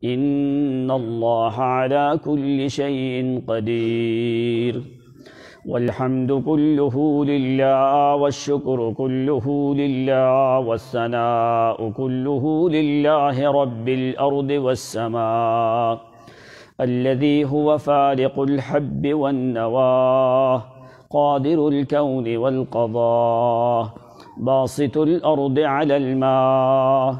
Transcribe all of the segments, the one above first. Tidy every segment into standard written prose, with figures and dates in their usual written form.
إن الله على كل شيء قدير. والحمد كله لله والشكر كله لله والثناء كله لله رب الأرض والسماء الذي هو فالق الحب والنوى قادر الكون والقضاء باسط الأرض على الماء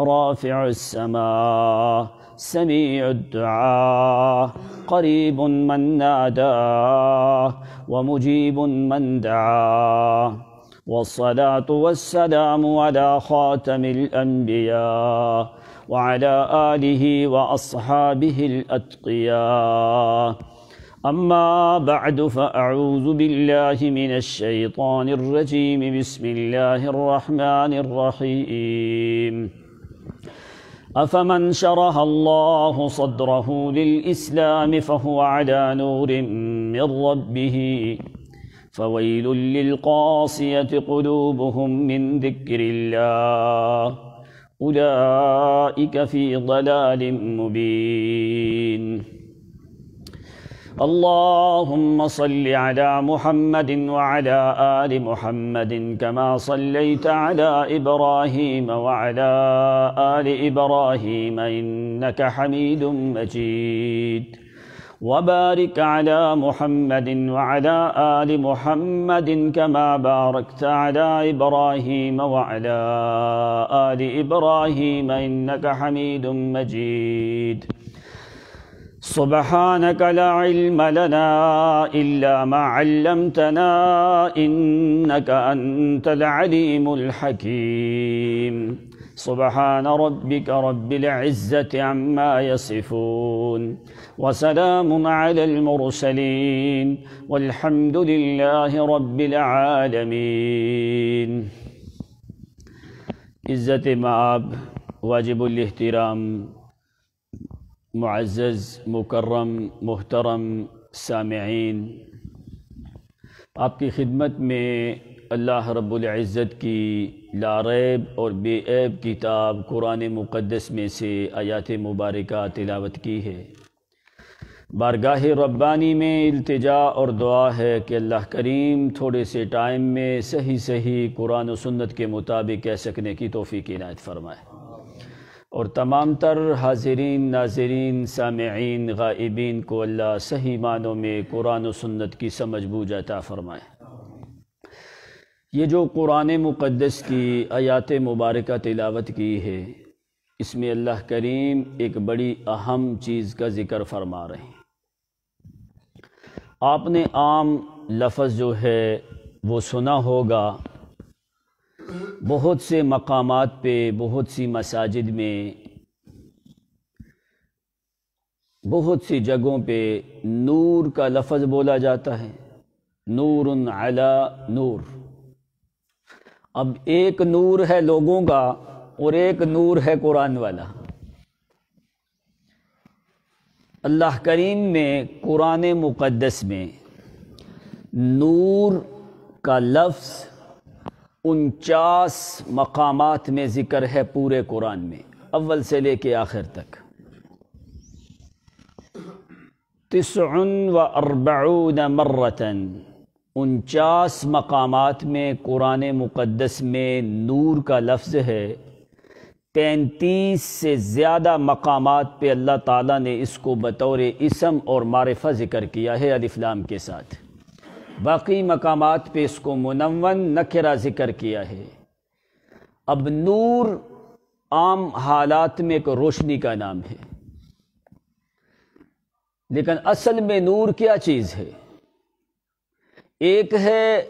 رافع السماء سميع الدعاء قريب من ناداه ومجيب من دعاه. والصلاة والسلام على خاتم الأنبياء وعلى آله وأصحابه الأتقياء. أما بعد فأعوذ بالله من الشيطان الرجيم. بسم الله الرحمن الرحيم. أفمن شرح الله صدره للإسلام فهو على نور من ربه فويل للقاسية قلوبهم من ذكر الله أولئك في ضلال مبين. اللهم صل على محمد وعلى آل محمد كما صليت على إبراهيم وعلى آل إبراهيم إنك حميد مجيد. وبارك على محمد وعلى آل محمد كما باركت على إبراهيم وعلى آل إبراهيم إنك حميد مجيد. سبحانك لا علم لنا إلا ما علمتنا إنك أنت العليم الحكيم. سبحان ربك رب العزة عما يصفون وسلام على المرسلين والحمد لله رب العالمين. عزت مآب، واجب الاحترام، معزز مکرم محترم سامعین، آپ کی خدمت میں اللہ رب العزت کی لاریب اور بے عیب کتاب قرآن مقدس میں سے آیات مبارکہ تلاوت کی ہے۔ بارگاہ ربانی میں التجا اور دعا ہے کہ اللہ کریم تھوڑے سے ٹائم میں صحیح قرآن و سنت کے مطابق کہہ سکنے کی توفیق عنایت فرمائے، اور تمام تر حاضرین ناظرین سامعین غائبین کو اللہ صحیح معنوں میں قرآن و سنت کی سمجھ بوجھ عطا فرمائے۔ یہ جو قرآن مقدس کی آیات مبارکہ تلاوت کی ہے، اس میں اللہ کریم ایک بڑی اہم چیز کا ذکر فرما رہے ہیں۔ آپ نے عام لفظ جو ہے وہ سنا ہوگا، بہت سے مقامات پہ، بہت سی مساجد میں، بہت سی جگہوں پہ نور کا لفظ بولا جاتا ہے، نور علی نور۔ اب ایک نور ہے لوگوں کا اور ایک نور ہے قرآن والا۔ اللہ کریم نے قرآن مقدس میں نور کا لفظ 49 مقامات میں ذکر ہے پورے قرآن میں، اول سے لے کے آخر تک۔ 49 مرتن، 49 مقامات میں قرآن مقدس میں نور کا لفظ ہے۔ 35 سے زیادہ مقامات پہ اللہ تعالیٰ نے اس کو بطور اسم اور معرفہ ذکر کیا ہے الف لام کے ساتھ۔ باقی مقامات پہ اس کو منون نکرہ ذکر کیا ہے۔ اب نور عام حالات میں ایک روشنی کا نام ہے، لیکن اصل میں نور کیا چیز ہے؟ ایک ہے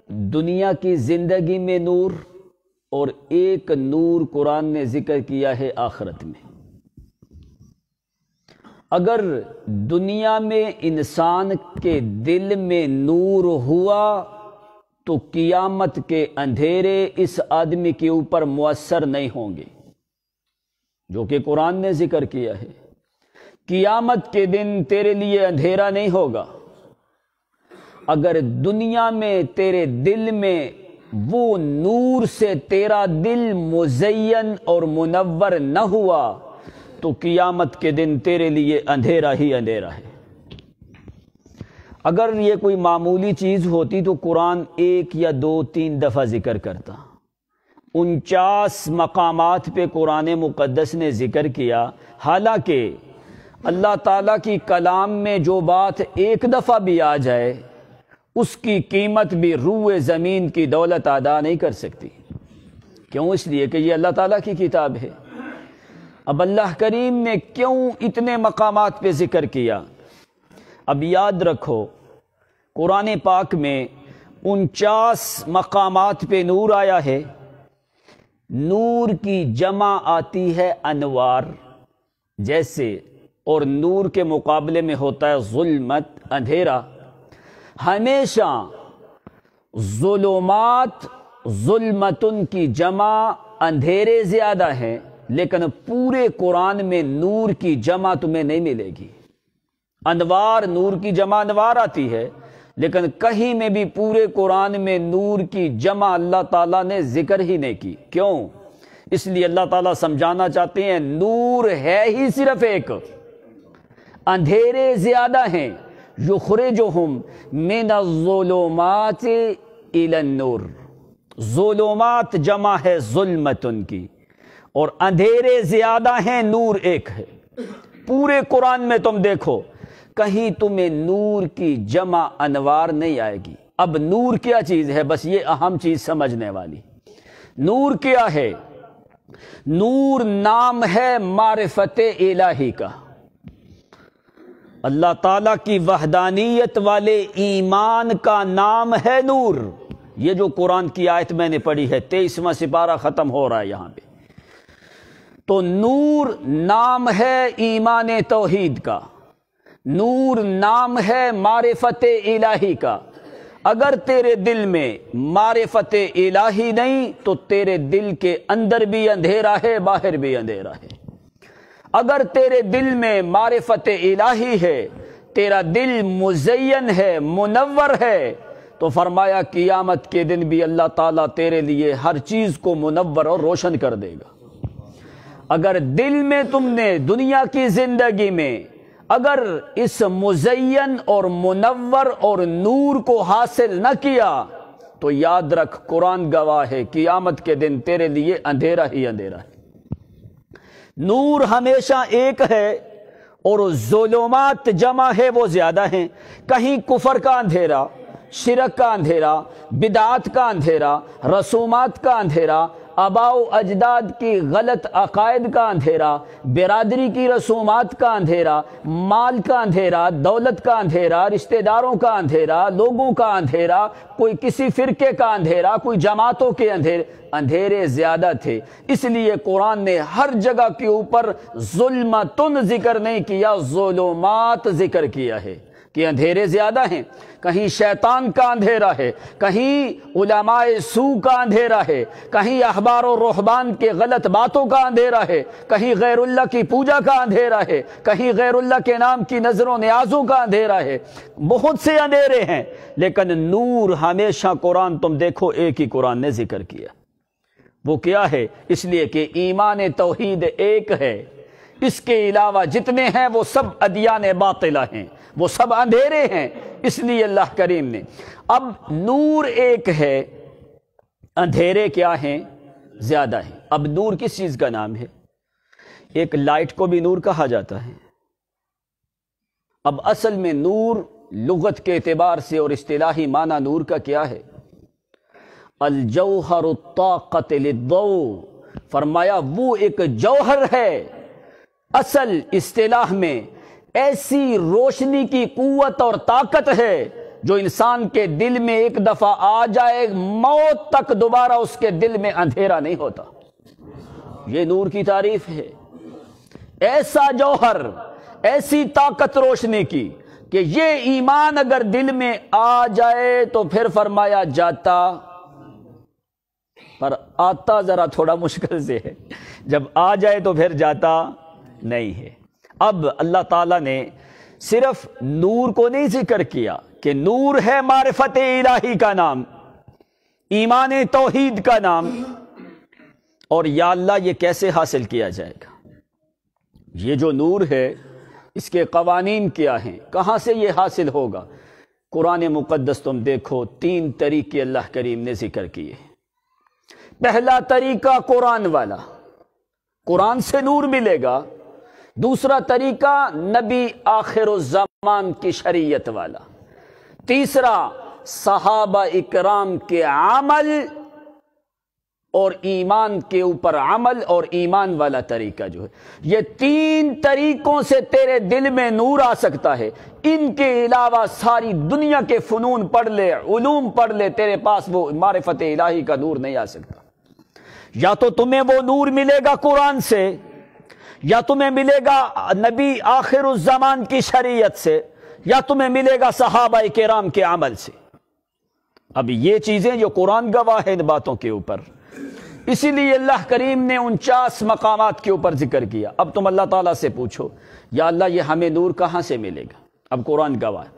دنیا کی زندگی میں نور، اور ایک نور قرآن نے ذکر کیا ہے آخرت میں۔ اگر دنیا میں انسان کے دل میں نور ہوا تو قیامت کے اندھیرے اس آدمی کے اوپر مؤثر نہیں ہوں گے، جو کہ قرآن نے ذکر کیا ہے۔ قیامت کے دن تیرے لیے اندھیرا نہیں ہوگا اگر دنیا میں تیرے دل میں وہ نور سے تیرا دل مزین اور منور نہ ہوا تو قیامت کے دن تیرے لیے اندھیرا ہی اندھیرا ہے۔ اگر یہ کوئی معمولی چیز ہوتی تو قرآن 1 یا 2 3 دفعہ ذکر کرتا۔ 49 مقامات پہ قرآن مقدس نے ذکر کیا، حالانکہ اللہ تعالیٰ کی کلام میں جو بات 1 دفعہ بھی آ جائے اس کی قیمت بھی روئے زمین کی دولت ادا نہیں کر سکتی۔ کیوں؟ اس لیے کہ یہ اللہ تعالیٰ کی کتاب ہے۔ اب اللہ کریم نے کیوں اتنے مقامات پہ ذکر کیا؟ اب یاد رکھو، قرآن پاک میں 49 مقامات پہ نور آیا ہے۔ نور کی جمع آتی ہے انوار جیسے، اور نور کے مقابلے میں ہوتا ہے ظلمت، اندھیرا۔ ہمیشہ ظلمات، ظلمتن کی جمع اندھیرے زیادہ ہیں، لیکن پورے قرآن میں نور کی جمع تمہیں نہیں ملے گی۔ انوار، نور کی جمع انوار آتی ہے، لیکن کہیں میں بھی پورے قرآن میں نور کی جمع اللہ تعالیٰ نے ذکر ہی نہیں کی۔ کیوں؟ اس لیے اللہ تعالیٰ سمجھانا چاہتے ہیں نور ہے ہی صرف ایک، اندھیرے زیادہ ہیں۔ یخرجہم من الظلمات الی النور، ظلمات جمع ہے ظلمتن کی، اور اندھیرے زیادہ ہیں، نور ایک ہے۔ پورے قرآن میں تم دیکھو کہیں تمہیں نور کی جمع انوار نہیں آئے گی۔ اب نور کیا چیز ہے؟ بس یہ اہم چیز سمجھنے والی۔ نور کیا ہے؟ نور نام ہے معرفت الہی کا، اللہ تعالیٰ کی وحدانیت والے ایمان کا نام ہے نور۔ یہ جو قرآن کی آیت میں نے پڑھی ہے، 23واں سپارہ ختم ہو رہا ہے یہاں پہ، تو نور نام ہے ایمان توحید کا، نور نام ہے معرفت الہی کا۔ اگر تیرے دل میں معرفت الہی نہیں تو تیرے دل کے اندر بھی اندھیرا ہے، باہر بھی اندھیرا ہے۔ اگر تیرے دل میں معرفت الہی ہے، تیرا دل مزین ہے، منور ہے، تو فرمایا قیامت کے دن بھی اللہ تعالیٰ تیرے لیے ہر چیز کو منور اور روشن کر دے گا۔ اگر دل میں تم نے دنیا کی زندگی میں اگر اس مزین اور منور اور نور کو حاصل نہ کیا تو یاد رکھ، قرآن گواہ ہے، قیامت کے دن تیرے لیے اندھیرا ہی اندھیرا ہے۔ نور ہمیشہ ایک ہے اور ظلمات جمع ہے، وہ زیادہ ہیں۔ کہیں کفر کا اندھیرا، شرک کا اندھیرا، بدعات کا اندھیرا، رسومات کا اندھیرا، آباء و اجداد کی غلط عقائد کا اندھیرا، برادری کی رسومات کا اندھیرا، مال کا اندھیرا، دولت کا اندھیرا، رشتہ داروں کا اندھیرا، لوگوں کا اندھیرا، کوئی کسی فرقے کا اندھیرا، کوئی جماعتوں کے اندھیرے زیادہ تھے۔ اس لیے قرآن نے ہر جگہ کے اوپر ظلمتن ذکر نہیں کیا، ظلمات ذکر کیا ہے کہ اندھیرے زیادہ ہیں۔ کہیں شیطان کا اندھیرا ہے، کہیں علماء سوء کا اندھیرا ہے، کہیں احبار و رہبان کے غلط باتوں کا اندھیرا ہے، کہیں غیر اللہ کی پوجا کا اندھیرا ہے، کہیں غیر اللہ کے نام کی نظر و نیازوں کا اندھیرا ہے۔ بہت سے اندھیرے ہیں، لیکن نور ہمیشہ قرآن تم دیکھو ایک ہی قرآن نے ذکر کیا۔ وہ کیا ہے؟ اس لیے کہ ایمان توحید ایک ہے، اس کے علاوہ جتنے ہیں وہ سب ادیان باطلہ ہیں، وہ سب اندھیرے ہیں۔ اس لیے اللہ کریم نے، اب نور ایک ہے، اندھیرے کیا ہیں؟ زیادہ ہیں۔ اب نور کس چیز کا نام ہے؟ ایک لائٹ کو بھی نور کہا جاتا ہے۔ اب اصل میں نور لغت کے اعتبار سے اور اصطلاحی معنی نور کا کیا ہے؟ الجوہر الطاقت للضوء، فرمایا وہ ایک جوہر ہے، اصل اصطلاح میں ایسی روشنی کی قوت اور طاقت ہے جو انسان کے دل میں ایک دفعہ آ جائے، موت تک دوبارہ اس کے دل میں اندھیرا نہیں ہوتا۔ یہ نور کی تعریف ہے، ایسا جوہر، ایسی طاقت روشنی کی کہ یہ ایمان اگر دل میں آ جائے تو پھر فرمایا جاتا، پر آتا ذرا تھوڑا مشکل سے ہے، جب آ جائے تو پھر جاتا نہیں ہے۔ اب اللہ تعالیٰ نے صرف نور کو نہیں ذکر کیا کہ نور ہے معرفت الہی کا نام، ایمان توحید کا نام، اور یا اللہ یہ کیسے حاصل کیا جائے گا؟ یہ جو نور ہے اس کے قوانین کیا ہیں، کہاں سے یہ حاصل ہوگا؟ قرآن مقدس تم دیکھو 3 طریقے اللہ کریم نے ذکر کیے۔ پہلا طریقہ قرآن والا، قرآن سے نور ملے گا۔ دوسرا طریقہ نبی آخر الزمان کی شریعت والا۔ تیسرا صحابہ اکرام کے عمل اور ایمان کے اوپر عمل اور ایمان والا طریقہ جو ہے، یہ 3 طریقوں سے تیرے دل میں نور آ سکتا ہے۔ ان کے علاوہ ساری دنیا کے فنون پڑھ لے، علوم پڑھ لے، تیرے پاس وہ معرفت الہی کا نور نہیں آ سکتا۔ یا تو تمہیں وہ نور ملے گا قرآن سے، یا تمہیں ملے گا نبی آخر الزمان کی شریعت سے، یا تمہیں ملے گا صحابہ کرام کے عمل سے۔ اب یہ چیزیں جو قرآن گواہ ہے ان باتوں کے اوپر، اسی لیے اللہ کریم نے 49 مقامات کے اوپر ذکر کیا۔ اب تم اللہ تعالیٰ سے پوچھو یا اللہ یہ ہمیں نور کہاں سے ملے گا؟ اب قرآن گواہ ہے،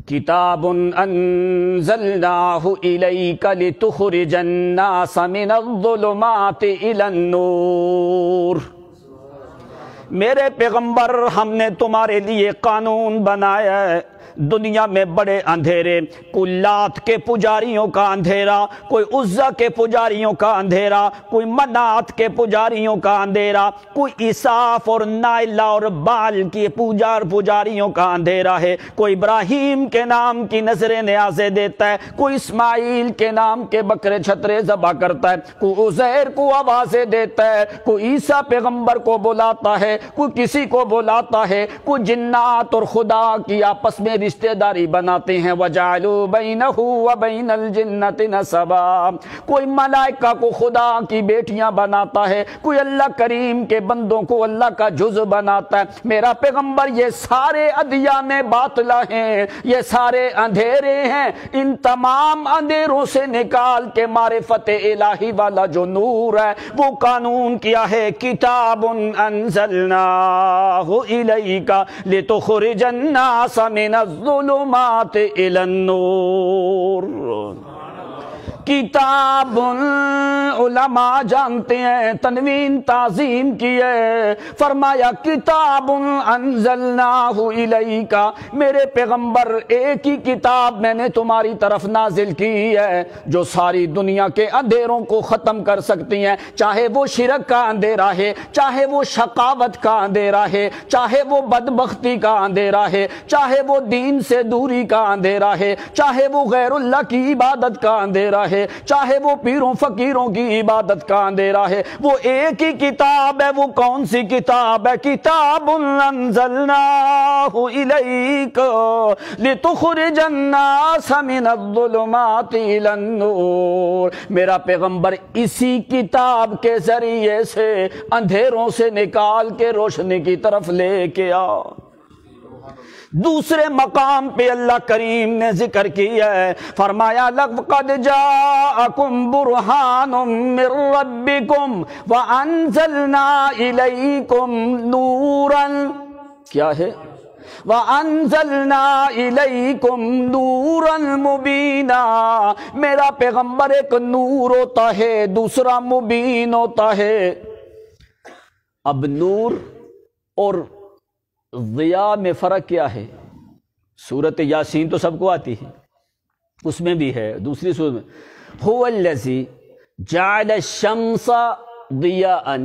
کتاب انزلناہ الیک لتخرج الناس من الظلمات الی النور۔ میرے پیغمبر ہم نے تمہارے لیے قانون بنایا ہے، دنیا میں بڑے اندھیرے، کوئی لات کے پجاریوں کا اندھیرا، کوئی عزا کے پجاریوں کا اندھیرا، کوئی منات کے پجاریوں کا اندھیرا، کوئی عیساف اور نائلہ اور بال کی پجاریوں کا اندھیرا ہے، کوئی ابراہیم کے نام کی نظر نیازیں دیتا ہے، کوئی اسماعیل کے نام کے بکرے چھترے ذبح کرتا ہے، کوئی عزیر کو آوازیں دیتا ہے، کوئی عیسیٰ پیغمبر کو بلاتا ہے، کوئی کسی کو بلاتا ہے، کوئی جنات اور خدا کی آپس میں رشتہ داری بناتے ہیں، وَجَعَلُوا بَيْنَهُ وَبَيْنَ الْجِنَّةِ نَسَبًا، کوئی ملائکہ کو خدا کی بیٹیاں بناتا ہے، کوئی اللہ کریم کے بندوں کو اللہ کا جزء بناتا ہے۔ میرا پیغمبر یہ سارے ادیان باطلہ ہیں، یہ سارے اندھیرے ہیں، ان تمام اندھیروں سے نکال کے معرفت الہی والا جو نور ہے وہ قانون کیا ہے، کتاب انزلناہ الیک لتخرج الناس من الظلمات الی النور۔ کتاب علماء جانتے ہیں، تنوین تعظیم کی ہے، فرمایا کتاب انزلناہ الیک، میرے پیغمبر ایک ہی کتاب میں نے تمہاری طرف نازل کی ہے جو ساری دنیا کے اندھیروں کو ختم کر سکتی ہیں، چاہے وہ شرک کا اندھیرا ہے، چاہے وہ شقاوت کا اندھیرا ہے، چاہے وہ بدبختی کا اندھیرا ہے، چاہے وہ دین سے دوری کا اندھیرا ہے، چاہے وہ غیر اللہ کی عبادت کا اندھیرا ہے، چاہے وہ پیروں فقیروں کی عبادت کا اندھیرا ہے، وہ ایک ہی کتاب ہے۔ وہ کون سی کتاب ہے؟ کتاب انزلناہ الیک لتخرج الناس من الظلمات الی النور۔ میرا پیغمبر اسی کتاب کے ذریعے سے اندھیروں سے نکال کے روشنی کی طرف لے کے آ۔ دوسرے مقام پہ اللہ کریم نے ذکر کیا ہے، فرمایا لَقَدْ جَاءَكُمْ بُرْهَانٌ مِّن رَبِّكُمْ وَأَنزَلْنَا إِلَيْكُمْ نُورًا، کیا ہے؟ وَأَنزَلْنَا إِلَيْكُمْ نُورًا مُبِينًا۔ میرا پیغمبر ایک نور ہوتا ہے، دوسرا مبین ہوتا ہے۔ اب نور اور ضیاء میں فرق کیا ہے؟ سورۃ یاسین تو سب کو آتی ہے، اس میں بھی ہے، دوسری سورت میں هو الذی جعل الشمس ضیاء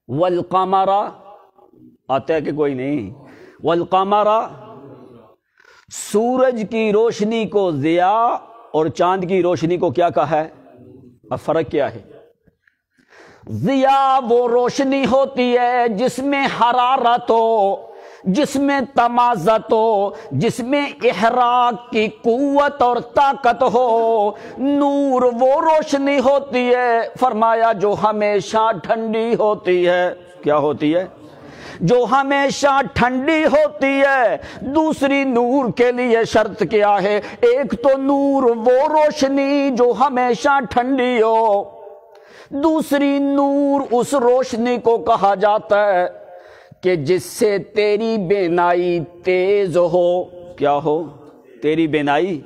والقمر، آتا ہے کہ کوئی نہیں؟ والقمر، سورج کی روشنی کو ضیاء اور چاند کی روشنی کو کیا کہا ہے؟ اب فرق کیا ہے؟ ضیاء وہ روشنی ہوتی ہے جس میں حرارت ہو، جس میں تمازت ہو، جس میں احراق کی قوت اور طاقت ہو۔ نور وہ روشنی ہوتی ہے، فرمایا جو ہمیشہ ٹھنڈی ہوتی ہے۔ کیا ہوتی ہے؟ جو ہمیشہ ٹھنڈی ہوتی ہے۔ دوسری نور کے لیے شرط کیا ہے؟ ایک تو نور وہ روشنی جو ہمیشہ ٹھنڈی ہو، دوسری نور اس روشنی کو کہا جاتا ہے کہ جس سے تیری بینائی تیز ہو۔ کیا ہو؟ تیری بینائی،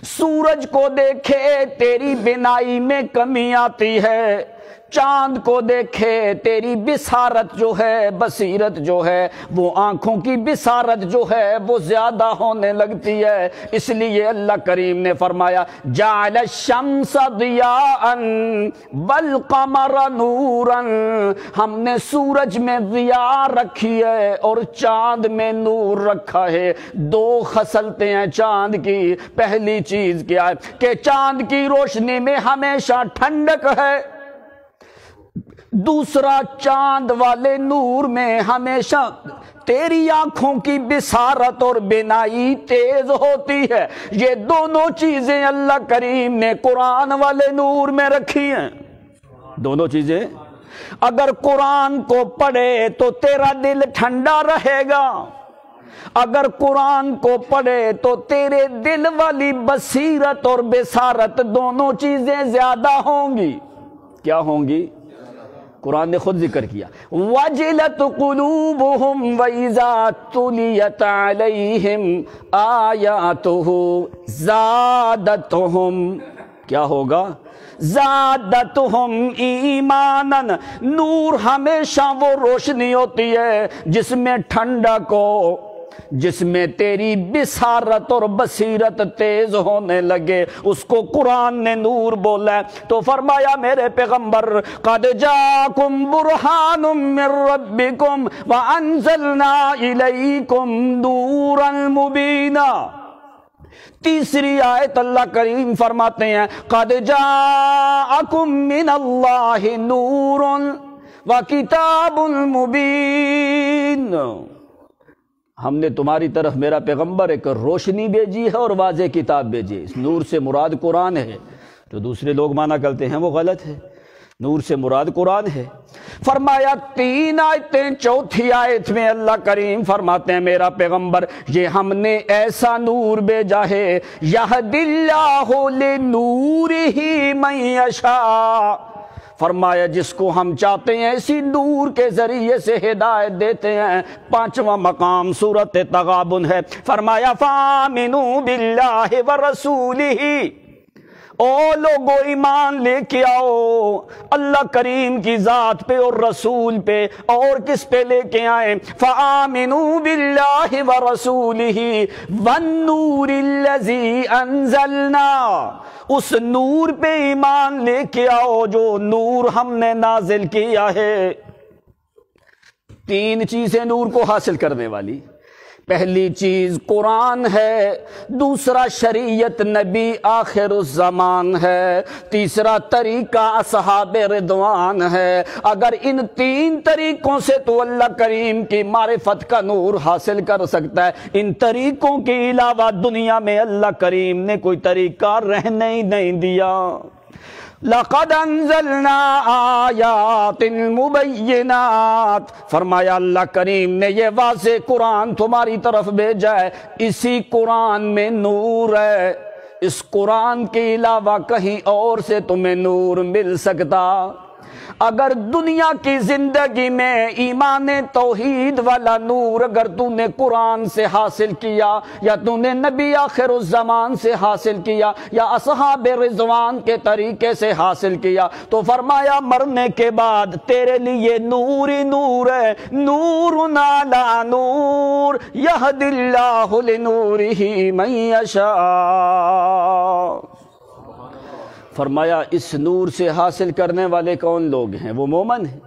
سورج کو دیکھے تیری بینائی میں کمی آتی ہے، چاند کو دیکھے تیری بصارت جو ہے، بصیرت جو ہے، وہ آنکھوں کی بصارت جو ہے وہ زیادہ ہونے لگتی ہے۔ اس لیے اللہ کریم نے فرمایا جعل الشمس ضیاء والقمر نورا، ہم نے سورج میں ضیاء رکھی ہے اور چاند میں نور رکھا ہے۔ دو خصلتیں ہیں چاند کی۔ پہلی چیز کیا ہے کہ چاند کی روشنی میں ہمیشہ ٹھنڈک ہے، دوسرا چاند والے نور میں ہمیشہ تیری آنکھوں کی بصارت اور بینائی تیز ہوتی ہے۔ یہ دونوں چیزیں اللہ کریم نے قرآن والے نور میں رکھی ہیں۔ دونوں چیزیں اگر قرآن کو پڑھے تو تیرا دل ٹھنڈا رہے گا، اگر قرآن کو پڑھے تو تیرے دل والی بصیرت اور بصارت دونوں چیزیں زیادہ ہوں گی۔ کیا ہوں گی؟ قرآن نے خود ذکر کیا وَجِلَتْ قُلُوبُهُمْ وَإِذَا تُلِيَتْ عَلَيْهِمْ آيَاتُهُ زَادَتْهُمْ، کیا ہوگا؟ زادتہم ایمانا، نور ہمیشہ وہ روشنی ہوتی ہے جس میں ٹھنڈک ہو، جس میں تیری بصارت اور بصیرت تیز ہونے لگے، اس کو قرآن نے نور بولا ہے۔ تو فرمایا میرے پیغمبر قد جاکم برہان من ربکم وانزلنا الیکم نورا مبینا۔ تیسری آیت اللہ کریم فرماتے ہیں قد جاءکم من اللہ نور وکتاب مبین، ہم نے تمہاری طرف میرا پیغمبر ایک روشنی بھیجی ہے اور واضح کتاب بھیجی ہے۔ اس نور سے مراد قرآن ہے، جو دوسرے لوگ مانا کرتے ہیں وہ غلط ہے، نور سے مراد قرآن ہے۔ فرمایا تین آیتیں، چوتھی آیت میں اللہ کریم فرماتے ہیں میرا پیغمبر یہ ہم نے ایسا نور بھیجا ہے یہدی اللہ لنورہ من یشاء، فرمایا جس کو ہم چاہتے ہیں اسی نور کے ذریعے سے ہدایت دیتے ہیں۔ پانچواں مقام سورۃ تغابن ہے۔ فرمایا فآمنوا باللہ ورسولہ، او لوگو ایمان لے کے آؤ اللہ کریم کی ذات پہ اور رسول پہ، اور کس پہ لے کے آئیں؟ فآمنوا باللہ ورسولہ والنور الذی انزلنا، اس نور پہ ایمان لے کے آؤ جو نور ہم نے نازل کیا ہے۔ تین چیزیں نور کو حاصل کرنے والی، پہلی چیز قرآن ہے، دوسرا شریعت نبی آخر الزمان ہے، تیسرا طریقہ اصحاب رضوان ہے۔ اگر ان تین طریقوں سے تو اللہ کریم کی معرفت کا نور حاصل کر سکتا ہے، ان طریقوں کے علاوہ دنیا میں اللہ کریم نے کوئی طریقہ رہنے ہی نہیں دیا۔ لَقَدْ أَنزَلْنَا آیات مبینات، فرمایا اللہ کریم نے یہ واضح قرآن تمہاری طرف بھیجا ہے، اسی قرآن میں نور ہے، اس قرآن کے علاوہ کہیں اور سے تمہیں نور مل سکتا؟ اگر دنیا کی زندگی میں ایمان توحید والا نور اگر تو نے قرآن سے حاصل کیا، یا تو نے نبی آخر الزمان سے حاصل کیا، یا اصحاب رضوان کے طریقے سے حاصل کیا، تو فرمایا مرنے کے بعد تیرے لیے نور ہی نور ہے، نور علی نور یہدی اللہ لنورہ من یشاء۔ فرمایا اس نور سے حاصل کرنے والے کون لوگ ہیں؟ وہ مومن ہیں،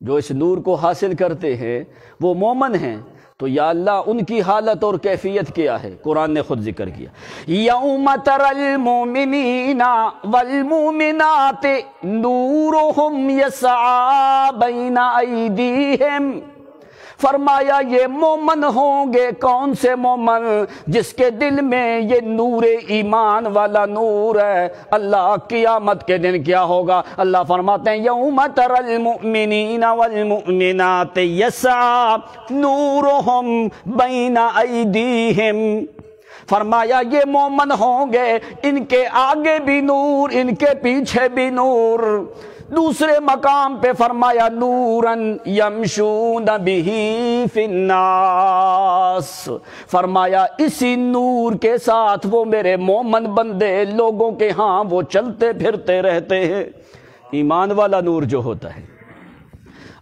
جو اس نور کو حاصل کرتے ہیں وہ مومن ہیں۔ تو یا اللہ ان کی حالت اور کیفیت کیا ہے؟ قرآن نے خود ذکر کیا یوم تری المؤمنین والمؤمنات نورہم یسعی بین ایدیہم، فرمایا یہ مومن ہوں گے، کون سے مومن؟ جس کے دل میں یہ نور ایمان والا نور ہے۔ اللہ قیامت کے دن کیا ہوگا؟ اللہ فرماتے ہیں یوم تری المؤمنین والمؤمنات یسعی نورہم بین ایدیہم، فرمایا یہ مومن ہوں گے، ان کے آگے بھی نور، ان کے پیچھے بھی نور۔ دوسرے مقام پہ فرمایا نوراً یمشون بہ فی الناس، فرمایا اسی نور کے ساتھ وہ میرے مومن بندے لوگوں کے ہاں وہ چلتے پھرتے رہتے ہیں۔ ایمان والا نور جو ہوتا ہے،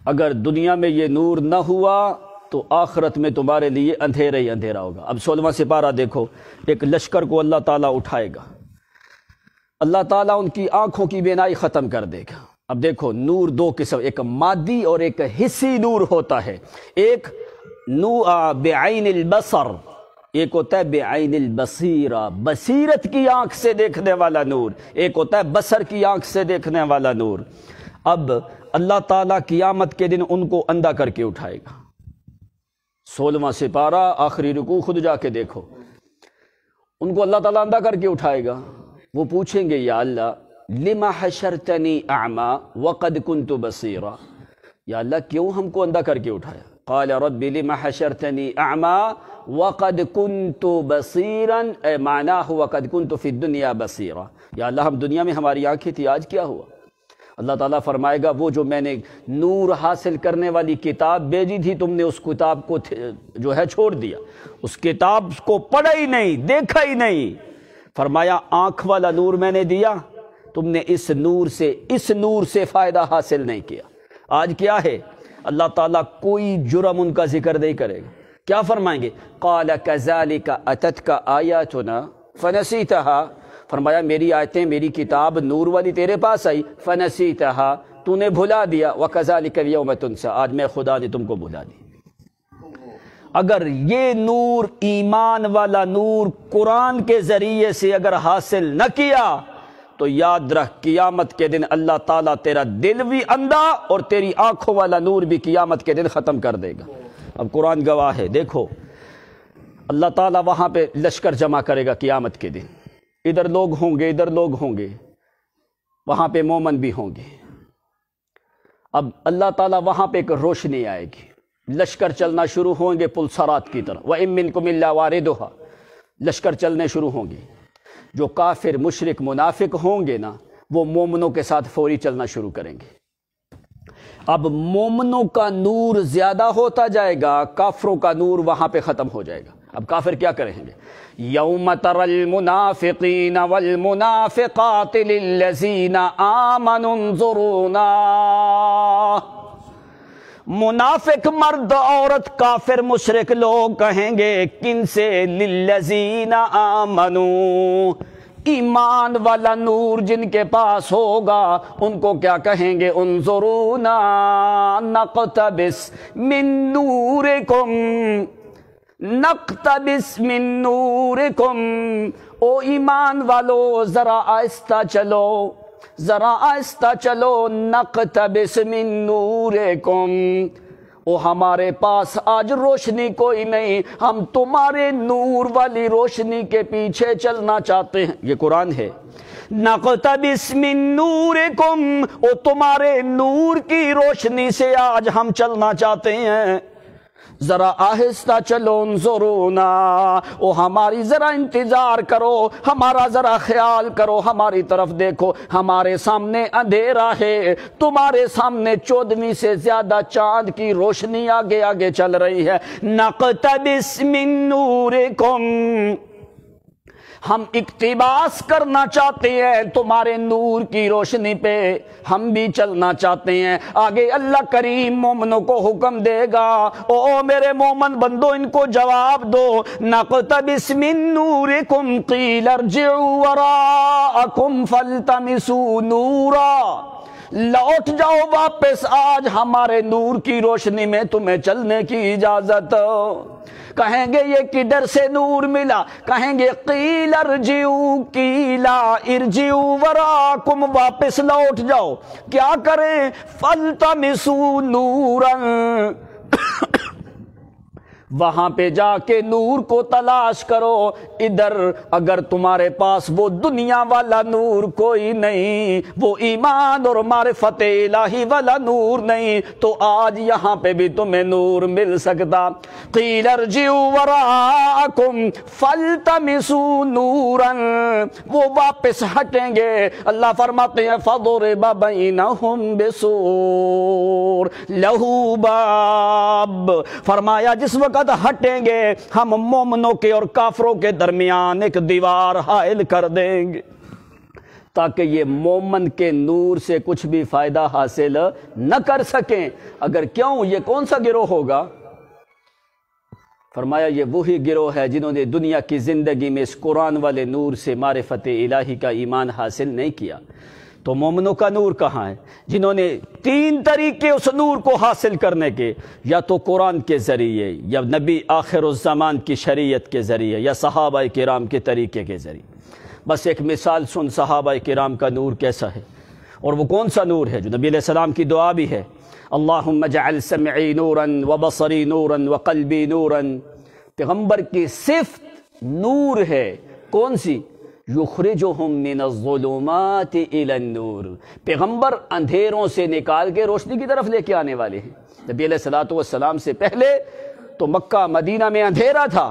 اگر دنیا میں یہ نور نہ ہوا تو آخرت میں تمہارے لیے اندھیرا ہی اندھیرا ہوگا۔ اب 16واں سپارہ دیکھو، ایک لشکر کو اللہ تعالیٰ اٹھائے گا، اللہ تعالیٰ ان کی آنکھوں کی بینائی ختم کر دے گا۔ اب دیکھو نور دو قسم، ایک مادی اور ایک حسی نور ہوتا ہے۔ ایک بعین البصر، ایک ہوتا ہے بعین البصیرہ، بصیرت کی آنکھ سے دیکھنے والا نور، ایک ہوتا ہے بصر کی آنکھ سے دیکھنے والا نور۔ اب اللہ تعالیٰ قیامت کے دن ان کو اندھا کر کے اٹھائے گا۔ 16واں سپارہ آخری رکوع خود جا کے دیکھو، ان کو اللہ تعالیٰ اندھا کر کے اٹھائے گا۔ وہ پوچھیں گے یا اللہ لما حشرتنی اعما وقد كنت بصیرا، یا اللہ کیوں ہم کو اندھا کر کے اٹھایا؟ قال رب لما حشرتنی اعما وقد كنت بصیرا، اے معناہ وقد كنت فی الدنیا بصیرا، یا اللہ ہم دنیا میں ہماری آنکھیں تھی، آج کیا ہوا؟ اللہ تعالیٰ فرمائے گا وہ جو میں نے نور حاصل کرنے والی کتاب بھیجی تھی، تم نے اس کتاب کو جو ہے چھوڑ دیا، اس کتاب کو پڑھا ہی نہیں، دیکھا ہی نہیں۔ فرمایا آنکھ والا نور میں نے دیا، تم نے اس نور سے فائدہ حاصل نہیں کیا۔ آج کیا ہے؟ اللہ تعالیٰ کوئی جرم ان کا ذکر نہیں کرے گا۔ کیا فرمائیں گے؟ قال كذلك اتتك آیاتنا فنسیتها، فرمایا میری آیتیں، میری کتاب نور والی تیرے پاس آئی، فنسیتها، تو نے بھلا دیا، وكذلك اليوم تنسى، آج میں خدا نے تم کو بھلا دی۔ اگر یہ نور، ایمان والا نور قرآن کے ذریعے سے اگر حاصل نہ کیا تو یاد رکھ قیامت کے دن اللہ تعالیٰ تیرا دل بھی اندھا اور تیری آنکھوں والا نور بھی قیامت کے دن ختم کر دے گا۔ اب قرآن گواہ ہے، دیکھو اللہ تعالیٰ وہاں پہ لشکر جمع کرے گا قیامت کے دن، ادھر لوگ ہوں گے، ادھر لوگ ہوں گے، وہاں پہ مومن بھی ہوں گے۔ اب اللہ تعالیٰ وہاں پہ ایک روشنی آئے گی، لشکر چلنا شروع ہوں گے پلسرات کی طرح، وَإِن مِّنكُمْ إِلَّا وَارِدُهَا، لشکر چلنے شروع ہوں گے۔ جو کافر مشرک منافق ہوں گے نا، وہ مومنوں کے ساتھ فوری چلنا شروع کریں گے۔ اب مومنوں کا نور زیادہ ہوتا جائے گا، کافروں کا نور وہاں پہ ختم ہو جائے گا۔ اب کافر کیا کریں گے؟ یوم تر المنافقین والمنافقات للذین آمنوا انظرونا، منافق مرد عورت کافر مشرک لوگ کہیں گے کن سے؟ للذین آمنوا، ایمان والا نور جن کے پاس ہوگا ان کو کیا کہیں گے؟ انظرونا نقتبس من نورکم، نقتبس من نورکم، او ایمان والو ذرا آہستہ چلو، ذرا آہستہ چلو، نقتبس من نورکم، او ہمارے پاس آج روشنی کوئی نہیں، ہم تمہارے نور والی روشنی کے پیچھے چلنا چاہتے ہیں۔ یہ قرآن ہے، نقتبس من نورکم، او تمہارے نور کی روشنی سے آج ہم چلنا چاہتے ہیں، ذرا آہستہ چلو، انظرونا، او ہماری ذرا انتظار کرو، ہمارا ذرا خیال کرو، ہماری طرف دیکھو، ہمارے سامنے اندھیرا ہے، تمہارے سامنے 14ویں سے زیادہ چاند کی روشنی آگے آگے چل رہی ہے۔ نقتبس من نورکم، ہم اقتباس کرنا چاہتے ہیں تمہارے نور کی روشنی پہ، ہم بھی چلنا چاہتے ہیں۔ آگے اللہ کریم مومنوں کو حکم دے گا، او میرے مومن بندو ان کو جواب دو، نقتبس من نورکم قیل ارجعوا وراءکم فالتمسوا نورا، لوٹ جاؤ واپس، آج ہمارے نور کی روشنی میں تمہیں چلنے کی اجازت۔ کہیں گے یہ کدھر سے نور ملا؟ کہیں گے قیل ارجعوا، قیلا ارجعوا وراءکم، واپس لوٹ جاؤ، کیا کریں؟ فالتمسوا نورا، وہاں پہ جا کے نور کو تلاش کرو۔ ادھر اگر تمہارے پاس وہ دنیا والا نور کوئی نہیں، وہ ایمان اور معرفت الہی والا نور نہیں، تو آج یہاں پہ بھی تمہیں نور مل سکتا۔ قیل ارجعوا وراءکم فالتمسوا نورا، وہ واپس ہٹیں گے۔ اللہ فرماتے ہیں فضرب بینہم بسور لہ باب، فرمایا جس وقت ہٹیں گے ہم مومنوں کے اور کافروں کے درمیان ایک دیوار حائل کر دیں گے۔ تاکہ یہ مومن کے نور سے کچھ بھی فائدہ حاصل نہ کر سکیں۔ اگر کیوں، یہ کون سا گروہ ہوگا؟ فرمایا یہ وہی گروہ ہے جنہوں نے دنیا کی زندگی میں اس قرآن والے نور سے معرفت الہی کا ایمان حاصل نہیں کیا۔ تو مومنوں کا نور کہاں ہے؟ جنہوں نے 3 طریقے اس نور کو حاصل کرنے کے، یا تو قرآن کے ذریعے، یا نبی آخر الزمان کی شریعت کے ذریعے، یا صحابہ کرام کے طریقے کے ذریعے۔ بس ایک مثال سن صحابہ کرام کا نور کیسا ہے، اور وہ کون سا نور ہے جو نبی علیہ السلام کی دعا بھی ہے، اللہم اجعل سمعی نورا وبصری نورا وقلبی نورا۔ پیغمبر کی صفت نور ہے، کون سی؟ یخرجہم من الظلمات الی النور، پیغمبر اندھیروں سے نکال کے روشنی کی طرف لے کے آنے والے ہیں۔ نبی علیہ السلام سے پہلے تو مکہ مدینہ میں اندھیرا تھا،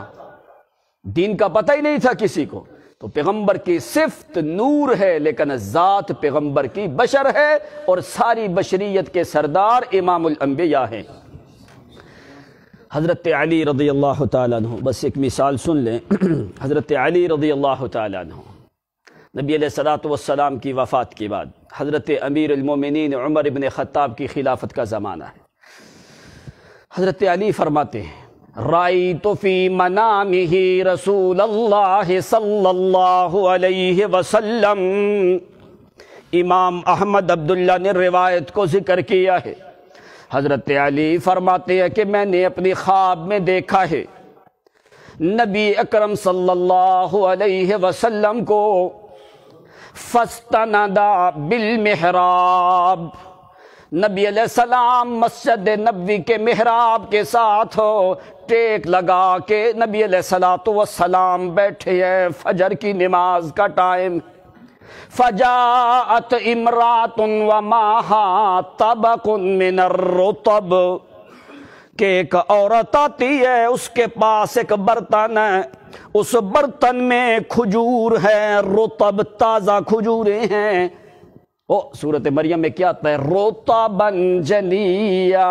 دین کا پتہ ہی نہیں تھا کسی کو۔ تو پیغمبر کی صفت نور ہے، لیکن ذات پیغمبر کی بشر ہے، اور ساری بشریت کے سردار امام الانبیاء ہیں۔ حضرت علی رضی اللہ تعالیٰ عنہ، بس ایک مثال سن لیں۔ حضرت علی رضی اللہ تعالیٰ عنہ، نبی علیہ السلام کی وفات کے بعد حضرت امیر المومنین عمر ابن خطاب کی خلافت کا زمانہ ہے۔ حضرت علی فرماتے ہیں رأیت فی منامہ رسول اللہ صلی اللہ علیہ وسلم۔ امام احمد عبداللہ نے روایت کو ذکر کیا ہے۔ حضرت علی فرماتے ہیں کہ میں نے اپنی خواب میں دیکھا ہے نبی اکرم صلی اللہ علیہ وسلم کو فاستندا بالمحراب، نبی علیہ السلام مسجد نبوی کے محراب کے ساتھ ٹیک لگا کے نبی علیہ السلام بیٹھے ہیں، فجر کی نماز کا ٹائم۔ فجاءت امرات ومعها طبق من الرطب، کہ ایک عورت آتی ہے، اس کے پاس ایک برتن ہے، اس برتن میں کھجور ہے، رطب تازہ کھجوریں ہیں۔ سورۃ مریم میں کیا آتا ہے؟ رطباً جنیا،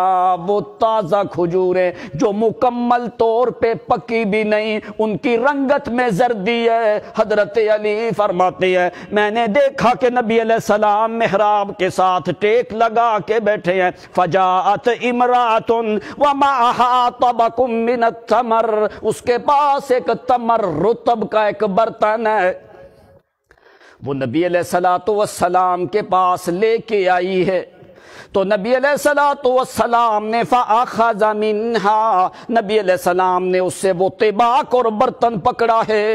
وہ تازہ کھجوریں جو مکمل طور پہ پکی بھی نہیں، ان کی رنگت میں زردی ہے۔ حضرت علی فرماتے ہیں میں نے دیکھا کہ نبی علیہ السلام محراب کے ساتھ ٹیک لگا کے بیٹھے ہیں۔ فجاءت امرات ومعها طبق من التمر، اس کے پاس ایک تمر رطب کا ایک برتن ہے، وہ نبی علیہ السلام کے پاس لے کے آئی ہے۔ تو نبی علیہ السلام نے فَأَخَذَ مِنْهَا، نبی علیہ السلام نے اس سے وہ طباق اور برتن پکڑا ہے۔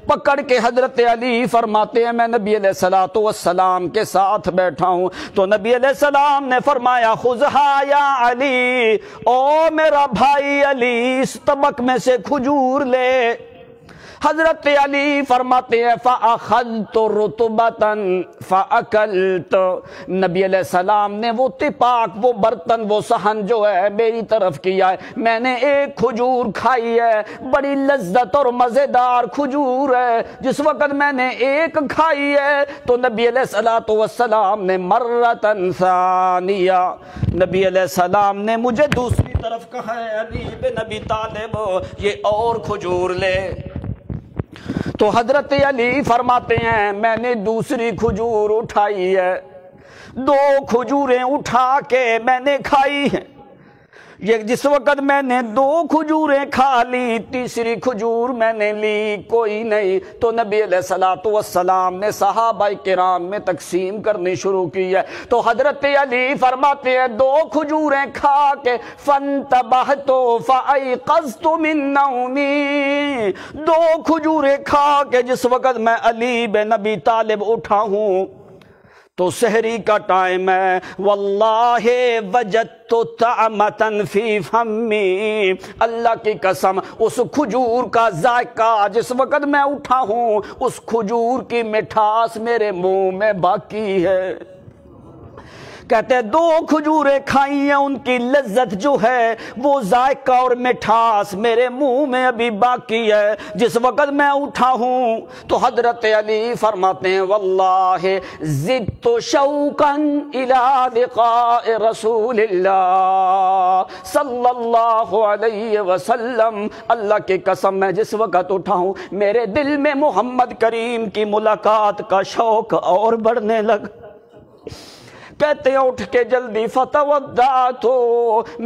پکڑ کے حضرت علی فرماتے ہیں میں نبی علیہ السلام کے ساتھ بیٹھا ہوں، تو نبی علیہ السلام نے فرمایا خُذْهَا یا علی، او میرا بھائی علی، اس طبق میں سے کھجور لے۔ حضرت علی فرماتے ہیں فَأَخَذْتُ رُطُبَةً فَأَكَلْتُ، نبی علیہ السلام نے وہ طباق، وہ برتن، وہ صحن جو ہے میری طرف کیا ہے، میں نے ایک کھجور کھائی ہے، بڑی لذت اور مزیدار کھجور ہے۔ جس وقت میں نے ایک کھائی ہے تو نبی علیہ السلام نے مرتن ثانیہ، نبی علیہ السلام نے مجھے دوسری طرف کہا ہے علی بن ابی طالب یہ اور کھجور لے۔ تو حضرت علی فرماتے ہیں میں نے دوسری کھجور اٹھائی ہے، 2 کھجوریں اٹھا کے میں نے کھائی ہیں۔ یہ جس وقت میں نے 2 کھجوریں کھا لی، تیسری کھجور میں نے لی کوئی نہیں، تو نبی علیہ السلام نے صحابہ کرام میں تقسیم کرنی شروع کی ہے۔ تو حضرت علی فرماتے ہیں 2 کھجوریں کھا کے فانتبہت فایقظت من نومی، 2 کھجوریں کھا کے جس وقت میں علی بن ابی طالب اٹھا ہوں تو سحری کا ٹائم ہے، واللہ وجدت طعمة فی فمی، اللہ کی قسم اس کھجور کا ذائقہ جس وقت میں اٹھا ہوں اس کھجور کی مٹھاس میرے منہ میں باقی ہے۔ کہتے ہیں 2 کھجوریں کھائی ہیں، ان کی لذت جو ہے وہ ذائقہ اور مٹھاس میرے منہ میں ابھی باقی ہے۔ جس وقت میں اٹھا ہوں تو حضرت علی فرماتے ہیں واللہ زدت شوقا الی لقاء رسول اللہ صلی اللہ علیہ وسلم، اللہ کی قسم میں جس وقت اٹھا ہوں میرے دل میں محمد کریم کی ملاقات کا شوق اور بڑھنے لگا۔ کہتے ہیں اٹھ کے جلدی فتوضأت،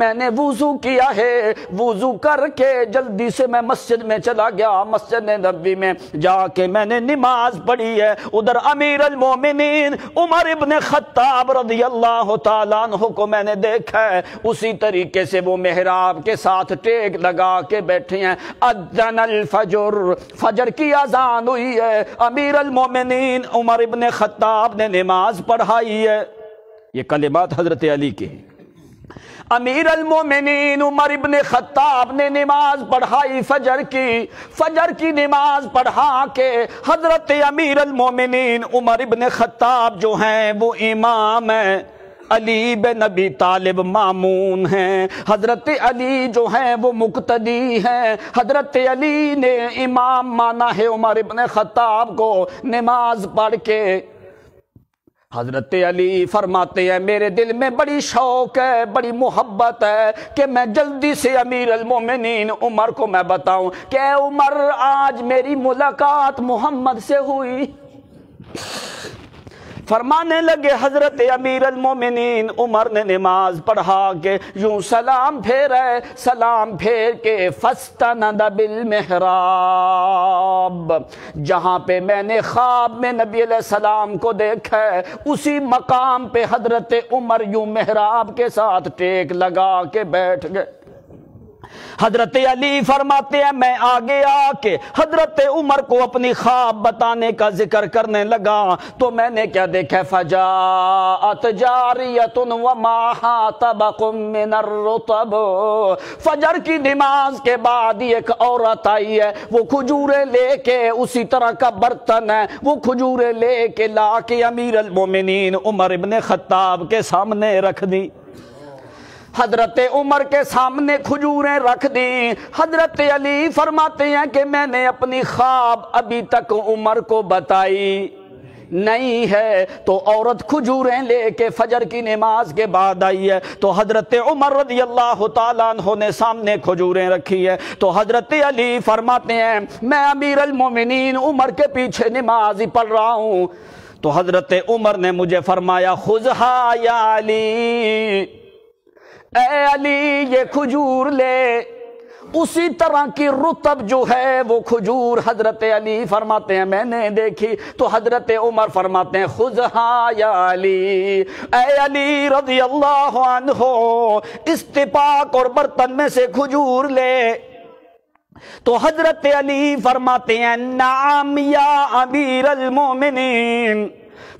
میں نے وضو کیا ہے، وضو کر کے جلدی سے میں مسجد میں چلا گیا، مسجد نبوی میں جا کے میں نے نماز پڑھی ہے۔ ادھر امیر المومنین عمر ابن خطاب رضی اللہ تعالیٰ عنہ کو میں نے دیکھا ہے، اسی طریقے سے وہ محراب کے ساتھ ٹیک لگا کے بیٹھے ہیں۔ اذن الفجر، فجر کی اذان ہوئی ہے، امیر المومنین عمر ابن خطاب نے نماز پڑھائی ہے۔ یہ کلمات حضرت علی کے ہیں۔ امیر المومنین عمر ابن خطاب نے نماز پڑھائی فجر کی نماز پڑھا کے حضرت امیر المومنین عمر ابن خطاب جو ہیں وہ امام ہیں، علی بن ابی طالب مامون ہیں، حضرت علی جو ہیں وہ مقتدی ہیں، حضرت علی نے امام مانا ہے عمر ابن خطاب کو۔ نماز پڑھ کے حضرت علی فرماتے ہیں میرے دل میں بڑی شوق ہے، بڑی محبت ہے کہ میں جلدی سے امیر المومنین عمر کو میں بتاؤں کہ اے عمر آج میری ملاقات محمد سے ہوئی۔ فرمانے لگے حضرت امیر المومنین عمر نے نماز پڑھا کے یوں سلام پھیرے، سلام پھیر کے فاستند بالمحراب، جہاں پہ میں نے خواب میں نبی علیہ السلام کو دیکھا ہے اسی مقام پہ حضرت عمر یوں محراب کے ساتھ ٹیک لگا کے بیٹھ گئے۔ حضرت علی فرماتے ہیں میں آگے آ کے حضرت عمر کو اپنی خواب بتانے کا ذکر کرنے لگا تو میں نے کیا دیکھا، فجاءت جاریۃ ومعہا طبق من الرطب، فجر کی نماز کے بعد ایک عورت آئی ہے، وہ کھجوریں لے کے، اسی طرح کا برتن ہے، وہ کھجوریں لے کے لا کے امیر المومنین عمر ابن خطاب کے سامنے رکھ دی۔ حضرت عمر کے سامنے کھجوریں رکھ دی۔ حضرت علی فرماتے ہیں کہ میں نے اپنی خواب ابھی تک عمر کو بتائی نہیں ہے، تو عورت کھجوریں لے کے فجر کی نماز کے بعد آئی ہے، تو حضرت عمر رضی اللہ تعالیٰ عنہ نے سامنے کھجوریں رکھی ہے، تو حضرت علی فرماتے ہیں میں امیر المومنین عمر کے پیچھے نماز ہی پڑھ رہا ہوں، تو حضرت عمر نے مجھے فرمایا خذھا یا علی، اے علی یہ کھجور لے۔ اسی طرح کی رطب جو ہے وہ کھجور حضرت علی فرماتے ہیں میں نے دیکھی، تو حضرت عمر فرماتے ہیں خذھا یا علی، اے علی رضی اللہ عنہ استفاق اور برتن میں سے کھجور لے۔ تو حضرت علی فرماتے ہیں نعم یا امیر المومنین،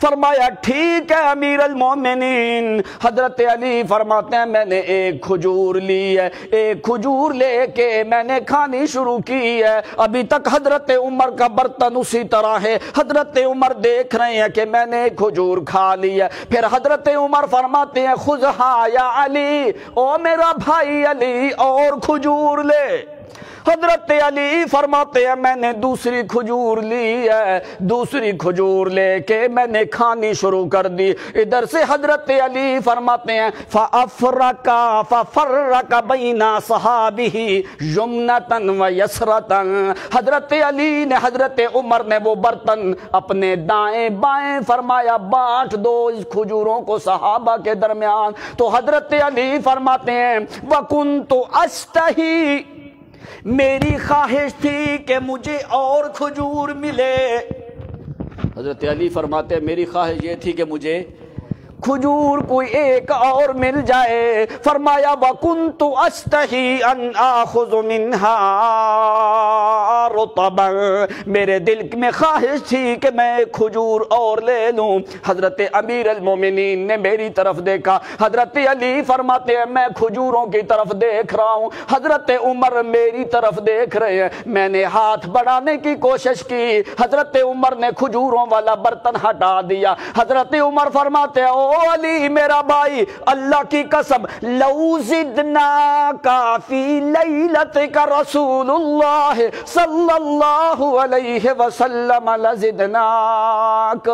فرمایا ٹھیک ہے امیر المومنین۔ حضرت علی فرماتے ہیں میں نے ایک کھجور لی ہے، ایک کھجور لے کے میں نے کھانی شروع کی ہے، ابھی تک حضرت عمر کا برتن اسی طرح ہے، حضرت عمر دیکھ رہے ہیں کہ میں نے ایک کھجور کھا لی ہے۔ پھر حضرت عمر فرماتے ہیں خذھا یا علی، او میرا بھائی علی اور کھجور لے۔ حضرت علی فرماتے ہیں میں نے دوسری کھجور لی ہے، دوسری کھجور لے کے میں نے کھانی شروع کر دی۔ ادھر سے حضرت علی فرماتے ہیں فَفَرَّقَ بَيْنَ أَصْحَابِهِ يُمْنَةً وَيَسْرَةً، حضرت علی نے، حضرت عمر نے وہ برتن اپنے دائیں بائیں فرمایا بانٹ دو اس کھجوروں کو صحابہ کے درمیان۔ تو حضرت علی فرماتے ہیں وَكُنْتُ أَشْتَهِي، میری خواہش تھی کہ مجھے اور کھجور ملے۔ حضرت علی فرماتے ہیں میری خواہش یہ تھی کہ مجھے کھجور کوئی ایک اور مل جائے۔ فرمایا وَكُنْتُ أَشْتَهِي أَنْ آخُذُ مِنْهَا رطبا، میرے دل میں خواہش تھی کہ میں کھجور اور لے لوں۔ حضرت امیر المومنین نے میری طرف دیکھا، حضرت علی فرماتے ہیں میں کھجوروں کی طرف دیکھ رہا ہوں، حضرت عمر میری طرف دیکھ رہے ہیں، میں نے ہاتھ بڑھانے کی کوشش کی، حضرت عمر نے کھجوروں والا برتن ہٹا دیا۔ حضرت عمر فرماتے ہیں او علی میرا بھائی، اللہ کی قسم لو زدنا فی لیلتک رسول اللہ صلی اللہ علیہ وسلم لزدناک،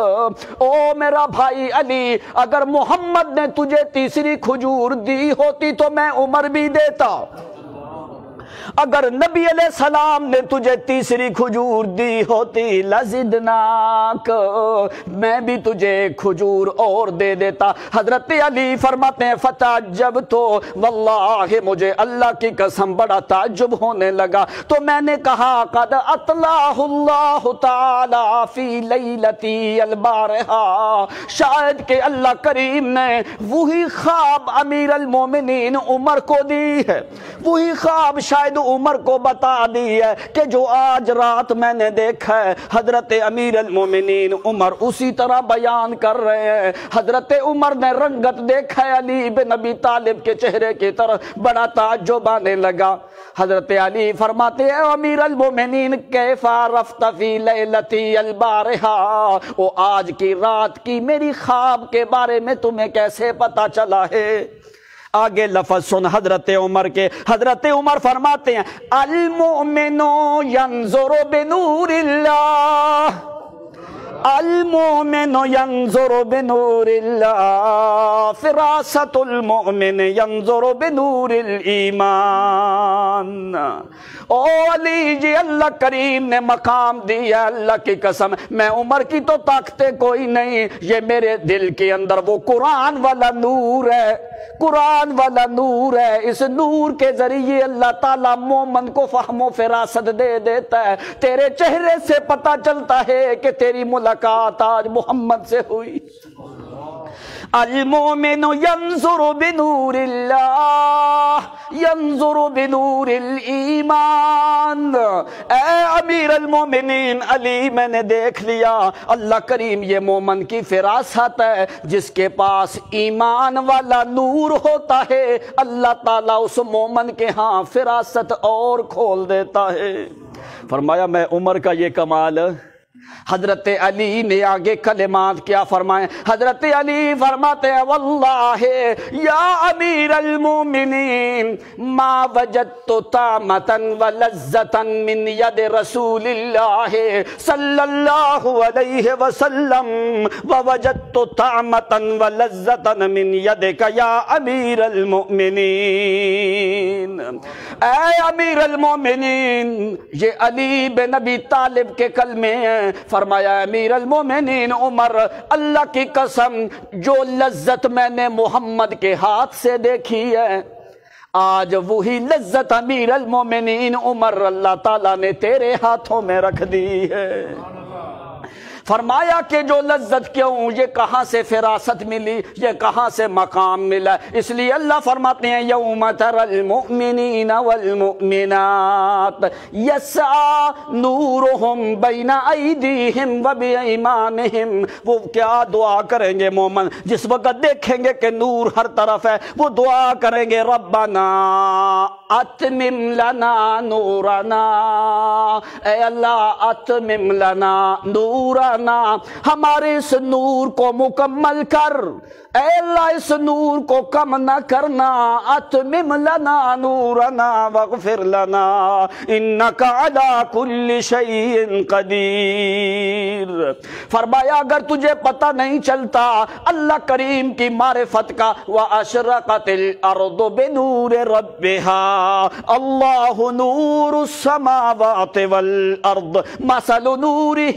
او میرا بھائی علی، اگر محمد نے تجھے تیسری کھجور دی ہوتی تو میں عمر بھی دیتا، اگر نبی علیہ السلام نے تجھے تیسری کھجور دی ہوتی لزدناک، میں بھی تجھے کھجور اور دے دیتا۔ حضرت علی فرماتے ہیں فتعجب تو واللہ مجھے اللہ کی قسم بڑا تعجب ہونے لگا، تو میں نے کہا قد اطلعہ اللہ تعالی فی لیلتی البارحہ، شاید کہ اللہ کریم نے وہی خواب امیر المومنین عمر کو دی ہے، وہی خواب شاید عمر کو بتا دی ہے کہ جو آج رات میں نے دیکھا ہے۔ حضرت امیر المومنین عمر اسی طرح بیان کر رہے ہیں۔ حضرت عمر نے رنگت دیکھا ہے علی بن ابی طالب کے چہرے کی طرف، بڑا تعجب آنے لگا۔ حضرت علی فرماتے ہیں امیر المومنین کیف عرفت فی لیلتی البارحہ، وہ آج کی رات کی میری خواب کے بارے میں تمہیں کیسے پتا چلا ہے؟ آگے لفظ سن حضرت عمر کے، حضرت عمر فرماتے ہیں المؤمن ینظر بنور اللہ، المؤمن ینظر بنور اللہ، فراست المؤمن ینظر بنور الایمان۔ او علی جی اللہ کریم نے مقام دیا، اللہ کی قسم میں عمر کی تو طاقتیں کوئی نہیں، یہ میرے دل کے اندر وہ قرآن والا نور ہے، قرآن والا نور ہے، اس نور کے ذریعے اللہ تعالیٰ مومن کو فہم و فراست دے دیتا ہے۔ تیرے چہرے سے پتہ چلتا ہے کہ تیری ملاقات آج محمد سے ہوئی۔ المؤمن ینظر بنور اللہ ینظر بنور الایمان۔ اے امیر المومنین علی میں نے دیکھ لیا اللہ کریم یہ مومن کی فراست ہے، جس کے پاس ایمان والا نور ہوتا ہے اللہ تعالیٰ اس مومن کے ہاں فراست اور کھول دیتا ہے۔ فرمایا میں عمر کا یہ کمال۔ حضرت علی نے آگے کلمات کیا فرمائے؟ حضرت علی فرماتے ہیں واللہ یا امیر المومنین ما وجدت طعمتا ولذتا من ید رسول اللہ صلی اللہ علیہ وسلم ووجدت طعمتا ولذتا من یدک یا امیر المؤمنین۔ اے امیر المومنین، یہ علی بن ابی طالب کے کلمے ہیں۔ فرمایا امیر المومنین عمر اللہ کی قسم جو لذت میں نے محمد کے ہاتھ سے دیکھی ہے، آج وہی لذت امیر المومنین عمر اللہ تعالیٰ نے تیرے ہاتھوں میں رکھ دی ہے۔ فرمایا کہ جو لذت کیوں، یہ کہاں سے فراست ملی، یہ کہاں سے مقام ملا؟ اس لیے اللہ فرماتے ہیں یوم تری المؤمنین والمؤمنات یسعی نورہم بین ایدیہم وبایمانہم۔ وہ کیا دعا کریں گے مومن جس وقت دیکھیں گے کہ نور ہر طرف ہے؟ وہ دعا کریں گے ربنا اتمم لنا نورنا، اے اللہ اتمم لنا نورنا، ہمارے اس نور کو مکمل کر، اے اللہ اس نور کو کم نہ کرنا، اتمم لنا نورنا واغفر لنا انک علی کل شیء قدیر۔ فرمایا اگر تجھے پتہ نہیں چلتا اللہ کریم کی معرفت کا، واشرقت الارض بنور ربها اللہ نور السماوات والارض مثل نورہ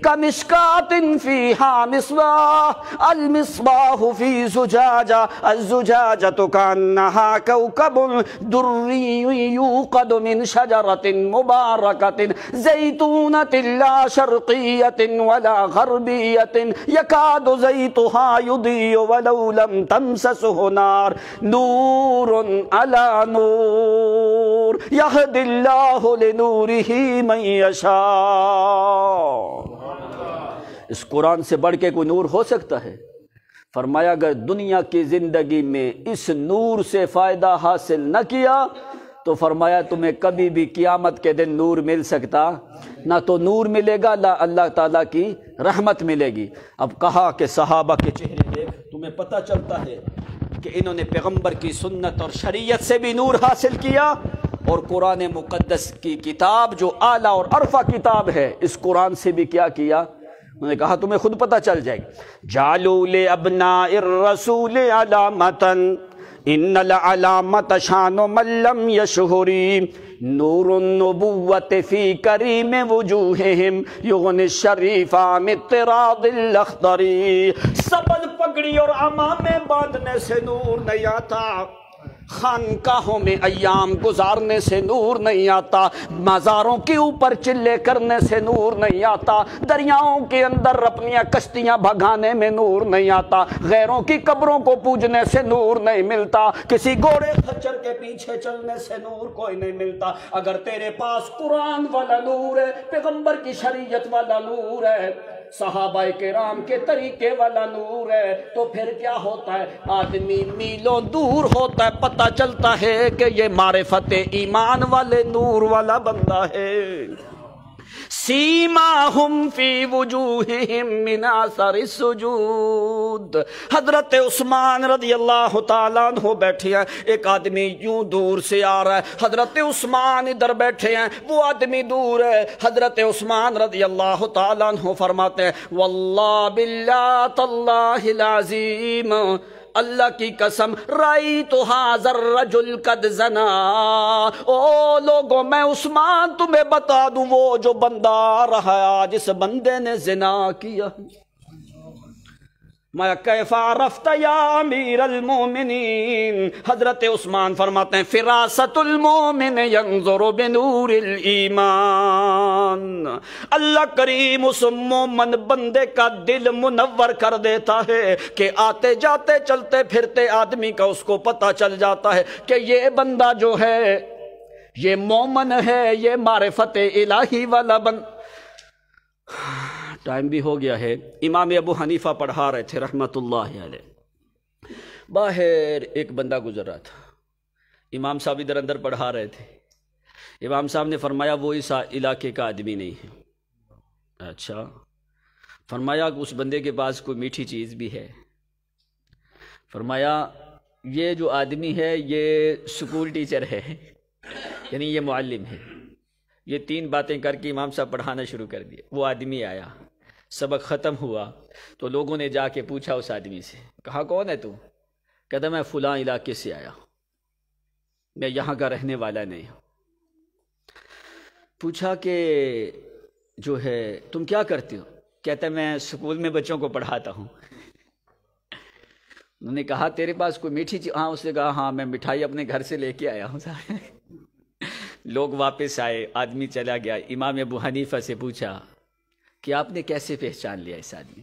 کمشکات فیہا مصباح المصباح فی زجاجہ الزجاجۃ کانہا کوکب دری یوقد من شجرۃ مبارکۃ زیتونۃ لا شرقیۃ ولا غربیۃ یکاد زیتها یضیء ولو لم تمسسه نار نور علی نور یہدی اللہ لنورہ من یشاء۔ اس قرآن سے بڑھ کے کوئی نور ہو سکتا ہے؟ فرمایا اگر دنیا کی زندگی میں اس نور سے فائدہ حاصل نہ کیا تو فرمایا تمہیں کبھی بھی قیامت کے دن نور مل سکتا نہ تو نور ملے گا نہ اللہ تعالیٰ کی رحمت ملے گی۔ اب کہا کہ صحابہ کے چہرے دیکھ، تمہیں پتہ چلتا ہے کہ انہوں نے پیغمبر کی سنت اور شریعت سے بھی نور حاصل کیا، اور قرآن مقدس کی کتاب جو اعلیٰ اور ارفع کتاب ہے اس قرآن سے بھی کیا کیا؟ انہوں نے کہا تمہیں خود پتہ چل جائے گا۔ جعلوا لأبناء الرسول علامة ان العلامة شان من لم يشهر نور النبوة في کریم وجوہہم یغنی الشریف عن اطراد الاخضر۔ سبل پگڑی اور عمامے باندھنے سے نور نہیں آتا، خانقاہوں میں ایام گزارنے سے نور نہیں آتا، مزاروں کے اوپر چلے کرنے سے نور نہیں آتا، دریاؤں کے اندر اپنی کشتیاں بھگانے میں نور نہیں آتا، غیروں کی قبروں کو پوجنے سے نور نہیں ملتا، کسی گھوڑے خچر کے پیچھے چلنے سے نور کوئی نہیں ملتا۔ اگر تیرے پاس قرآن والا نور ہے، پیغمبر کی شریعت والا نور ہے، صحابہ کرام کے طریقے والا نور ہے، تو پھر کیا ہوتا ہے؟ آدمی میلوں دور ہوتا ہے، پتہ چلتا ہے کہ یہ معرفت ایمان والے نور والا بندہ ہے۔ سیماہم فی وجوہہم من اثر السجود۔ حضرت عثمان رضی اللہ تعالیٰ عنہ بیٹھے ہیں، ایک آدمی یوں دور سے آ رہا ہے، حضرت عثمان ادھر بیٹھے ہیں، وہ آدمی دور ہے، حضرت عثمان رضی اللہ تعالیٰ عنہ فرماتے ہیں واللہ باللہ تاللہ العظیم، اللہ کی قسم رأیت ھذا الرجل قد زنا۔ او لوگوں میں عثمان تمہیں بتا دوں وہ جو بندہ آ رہا ہے آج اس بندے نے زنا کیا۔ میں کیف عرفت یا امیر المومنین؟ حضرت عثمان فرماتے ہیں فراست المومن ینظر بنور الایمان۔ اللہ کریم اس مومن بندے کا دل منور کر دیتا ہے کہ آتے جاتے چلتے پھرتے آدمی کا اس کو پتہ چل جاتا ہے کہ یہ بندہ جو ہے یہ مومن ہے، یہ معرفت الہی والا ٹائم بھی ہو گیا ہے۔ امام ابو حنیفہ پڑھا رہے تھے رحمت اللہ علیہ، باہر ایک بندہ گزر رہا تھا، امام صاحب ادھر اندر پڑھا رہے تھے، امام صاحب نے فرمایا وہ اس علاقے کا آدمی نہیں ہے۔ اچھا، فرمایا اس بندے کے پاس کوئی میٹھی چیز بھی ہے؟ فرمایا یہ جو آدمی ہے یہ سکول ٹیچر ہے، یعنی یہ معلم ہے۔ یہ تین باتیں کر کے امام صاحب پڑھانا شروع کر دیے۔ وہ آدمی آیا، سبق ختم ہوا تو لوگوں نے جا کے پوچھا اس آدمی سے، کہا کون ہے تو؟ کہتا میں فلاں علاقے سے آیا ہوں، میں یہاں کا رہنے والا نہیں ہوں۔ پوچھا کہ جو ہے تم کیا کرتے ہو؟ کہتا میں اسکول میں بچوں کو پڑھاتا ہوں۔ انہوں نے کہا تیرے پاس کوئی میٹھی چیز؟ ہاں، اس نے کہا ہاں میں مٹھائی اپنے گھر سے لے کے آیا ہوں صاحب۔ لوگ واپس آئے، آدمی چلا گیا، امام ابو حنیفہ سے پوچھا کہ آپ نے کیسے پہچان لیا اس آدمی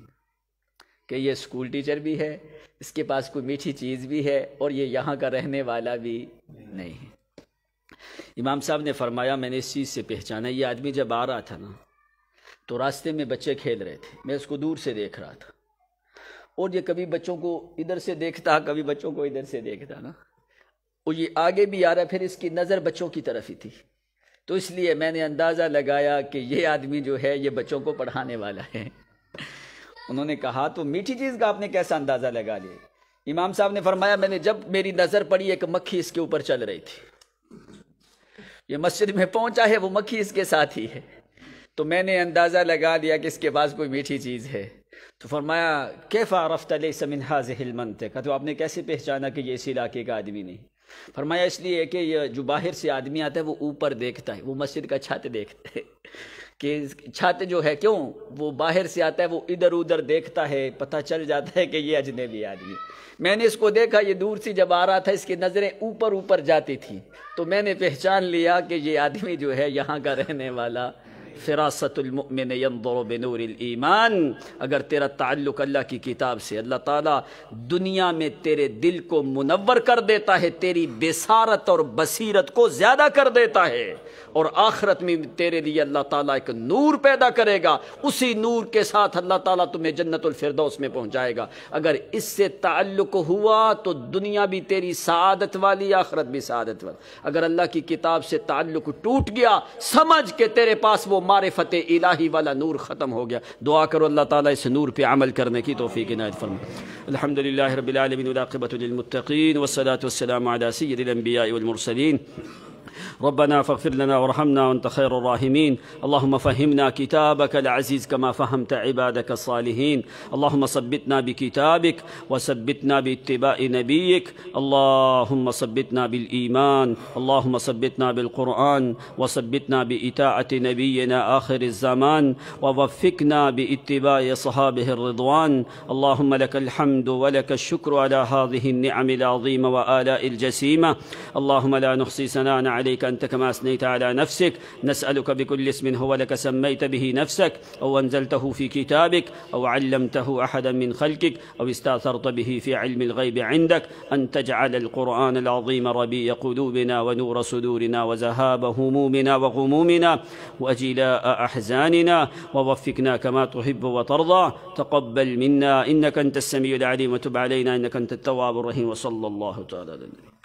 کہ یہ اسکول ٹیچر بھی ہے، اس کے پاس کوئی میٹھی چیز بھی ہے اور یہ یہاں کا رہنے والا بھی نہیں ہے؟ امام صاحب نے فرمایا میں نے اس چیز سے پہچانا، یہ آدمی جب آ رہا تھا نا تو راستے میں بچے کھیل رہے تھے، میں اس کو دور سے دیکھ رہا تھا، اور یہ کبھی بچوں کو ادھر سے دیکھتا کبھی بچوں کو ادھر سے دیکھتا نا، اور یہ آگے بھی آ رہا ہے، پھر اس کی نظر بچوں کی طرف ہی تھی، تو اس لیے میں نے اندازہ لگایا کہ یہ آدمی جو ہے یہ بچوں کو پڑھانے والا ہے۔ انہوں نے کہا تو میٹھی چیز کا آپ نے کیسا اندازہ لگا لیا؟ امام صاحب نے فرمایا میں نے جب میری نظر پڑی ایک مکھی اس کے اوپر چل رہی تھی، یہ مسجد میں پہنچا ہے وہ مکھی اس کے ساتھ ہی ہے، تو میں نے اندازہ لگا لیا کہ اس کے پاس کوئی میٹھی چیز ہے۔ تو فرمایا کیف عرفت لیس من هذه المنطقہ، تو آپ نے کیسے پہچانا کہ یہ اس علاقے کا آدمی نہیں؟ فرمایا اس لیے کہ یہ جو باہر سے آدمی آتا ہے وہ اوپر دیکھتا ہے، وہ مسجد کا چھت دیکھتا ہے، کہ چھت جو ہے کیوں وہ باہر سے آتا ہے، وہ ادھر ادھر دیکھتا ہے، پتہ چل جاتا ہے کہ یہ اجنبی آدمی۔ میں نے اس کو دیکھا، یہ دور سے جب آ رہا تھا، اس کی نظریں اوپر اوپر جاتی تھی، تو میں نے پہچان لیا کہ یہ آدمی جو ہے یہاں کا رہنے والا۔ فراست المؤمن ينظر بنور الایمان، اگر تیرا تعلق اللہ کی کتاب سے، اللہ تعالیٰ دنیا میں تیرے دل کو منور کر دیتا ہے، تیری بصارت اور بصیرت کو زیادہ کر دیتا ہے، اور آخرت میں تیرے لیے اللہ تعالیٰ ایک نور پیدا کرے گا، اسی نور کے ساتھ اللہ تعالیٰ تمہیں جنت الفردوس میں پہنچائے گا۔ اگر اس سے تعلق ہوا تو دنیا بھی تیری سعادت والی، آخرت بھی سعادت والی۔ اگر اللہ کی کتاب سے تعلق ٹوٹ گیا، سمجھ کہ تیرے پاس وہ معرفت الہی والا نور ختم ہو گیا۔ دعا کرو اللہ تعالیٰ اس نور پہ عمل کرنے کی توفیق عنایت فرمائے۔ الحمدللہ رب العالمین والعاقبۃ للمتقین والصلاة والسلام علی سید الانبیاء والمرسلین۔ ربنا فاغفر لنا وارحمنا وانت خير الراحمين. اللهم فهمنا كتابك العزيز كما فهمت عبادك الصالحين. اللهم ثبتنا بكتابك وثبتنا باتباع نبيك. اللهم ثبتنا بالإيمان. اللهم ثبتنا بالقرآن وثبتنا بإطاعة نبينا آخر الزمان ووفقنا باتباع صحابه الرضوان. اللهم لك الحمد ولك الشكر على هذه النعم العظيمة وآلاء الجسيمة. اللهم لا نحصي ثناء عليك أنت كما أثنيت على نفسك. نسألك بكل اسم هو لك سميت به نفسك أو أنزلته في كتابك أو علمته أحدا من خلقك أو استأثرت به في علم الغيب عندك أن تجعل القرآن العظيم ربيع قلوبنا ونور صدورنا وذهاب همومنا وغمومنا وجلاء أحزاننا ووفقنا كما تحب وترضى. تقبل منا إنك أنت السميع العليم وتب علينا إنك أنت التواب الرحيم. وصلى الله تعالى على